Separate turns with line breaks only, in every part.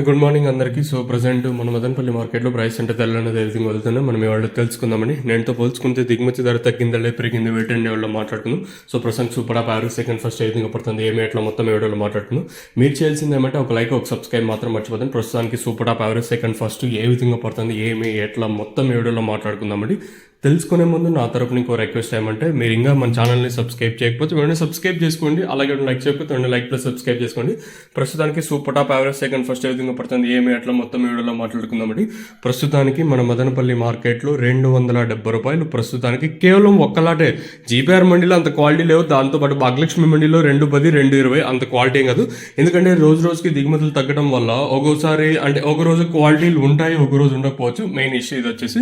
Good morning అందరికీ. So present మన మదనపల్లి మార్కెట్లో ప్రైస్ అంటే తెల్లనేది ఏ విధంగా వెళ్తుందో మనం ఇవాళ తెలుసుకుందామని. నేనుతో పోల్చుకుంటే దిగుమతి ధర తగ్గిందా పెరిగింది వెయిట్ అండ్ ఎవరిలో మాట్లాడుకుందాం. So present super up average second first ఏ విధంగా పడుతుంది ఏమి ఎట్లా మొత్తం ఎవరిలో మాట్లాడుకుందాం. మీరు చేయాల్సింది ఏమంటే ఒక లైక్ ఒక సబ్స్క్రైబ్ మాత్రం మర్చిపోతాను. ప్రస్తుతానికి super up average second first ఏ విధంగా పడుతుంది ఏమి ఎట్లా మొత్తం ఎవరిలో మాట్లాడుకుందామండి. తెలుసుకునే ముందు నా తరపున ఇంకో రిక్వెస్ట్ ఏమంటే మీరు ఇంకా మన ఛానల్ని సబ్స్క్రైబ్ చేయకపోతే వెంటనే సబ్స్క్రైబ్ చేసుకోండి. అలాగే లైక్ చేయకపోతే వెంటనే లైక్ ప్లస్ సబ్స్క్రైబ్ చేసుకోండి. ప్రస్తుతానికి super top average second first ఏ విధంగా పడుతుంది ఏమి అట్లా మొత్తం వీడియోలో మాట్లాడుకుందామండి. ప్రస్తుతానికి మన మదనపల్లి మార్కెట్లో 270 రూపాయలు ప్రస్తుతానికి కేవలం ఒక్కలాటే. జీపీఆర్ మండీలో అంత క్వాలిటీ లేవు. దాంతోపాటు భాగ్యలక్ష్మి మండీలో 210, 220 అంత క్వాలిటీ ఏం కాదు. ఎందుకంటే రోజు రోజుకి దిగుమతులు తగ్గడం వల్ల ఒక్కోసారి అంటే ఒక రోజు క్వాలిటీలు ఉంటాయి, ఒక రోజు ఉండకపోవచ్చు. మెయిన్ ఇష్యూ ఇది వచ్చేసి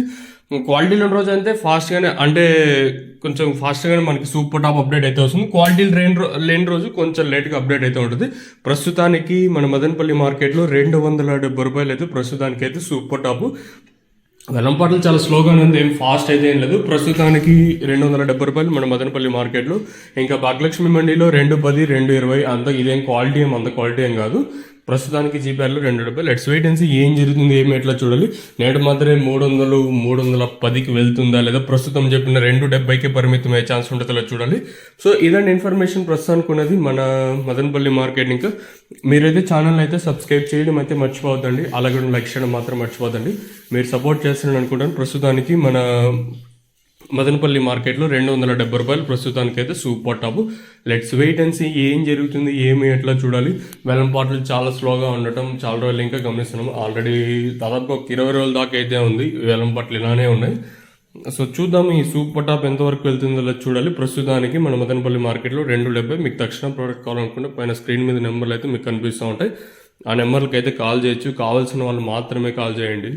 క్వాలిటీలు ఉన్న రోజు అయితే ఫాస్ట్గానే అంటే కొంచెం ఫాస్ట్గానే మనకి సూపర్ టాప్ అప్డేట్ అయితే వస్తుంది. క్వాలిటీలు లేని రోజు కొంచెం లేట్గా అప్డేట్ అయితే ఉంటుంది. ప్రస్తుతానికి మన మదనపల్లి మార్కెట్లో 270 రూపాయలు అయితే ప్రస్తుతానికి అయితే సూపర్ టాప్. వెల్లంపాటలు చాలా స్లోగానే ఉంది, ఏం ఫాస్ట్ అయితే ఏం లేదు. ప్రస్తుతానికి 270 రూపాయలు మన మదనపల్లి మార్కెట్లో. ఇంకా భాగ్యలక్ష్మి మండీలో 210, 220 అంత ఇదేం క్వాలిటీ అంత క్వాలిటీ ఏం కాదు. ప్రస్తుతానికి జీపీఆర్లో 270. లెట్స్ వెయిట్ అండ్ సీ ఏం జరుగుతుంది ఏమి ఎట్లా చూడాలి. నేడు మాత్రమే 300, 310కి వెళ్తుందా లేదా ప్రస్తుతం చెప్పిన 270కి పరిమితం అయ్యే ఛాన్స్ ఉంటుందో చూడాలి. సో ఇలాంటి ఇన్ఫర్మేషన్ ప్రస్తుతానికి ఉన్నది మన మదనపల్లి మార్కెట్. ఇంకా మీరైతే ఛానల్ అయితే సబ్స్క్రైబ్ చేయడం అయితే మర్చిపోవద్దండి. అలాగే లైక్ చేయడం మాత్రం మర్చిపోదండి. మీరు సపోర్ట్ చేస్తారని అనుకుంటాను. ప్రస్తుతానికి మన మదనపల్లి మార్కెట్లో 270 రూపాయలు ప్రస్తుతానికి అయితే super top. Let's wait and see ఏం జరుగుతుంది ఏమి ఎట్లా చూడాలి. వెల్లంపాటలు చాలా స్లోగా ఉండటం చాలా రోజులు ఇంకా గమనిస్తున్నాము. ఆల్రెడీ దాదాపు ఒక 20 రోజుల దాకా అయితే ఉంది వెల్లంపాటలు ఇలానే ఉన్నాయి. సో చూద్దాం ఈ సూపర్ టాప్ ఎంతవరకు వెళ్తుందో చూడాలి. ప్రస్తుతానికి మన మదనపల్లి మార్కెట్లో 270. మీకు తక్షణ ప్రోడక్ట్ కావాలనుకుంటే పైన స్క్రీన్ మీద నెంబర్లు అయితే మీకు కనిపిస్తూ ఉంటాయి. ఆ నెంబర్లకి అయితే కాల్ చేయొచ్చు. కావాల్సిన వాళ్ళు మాత్రమే కాల్ చేయండి.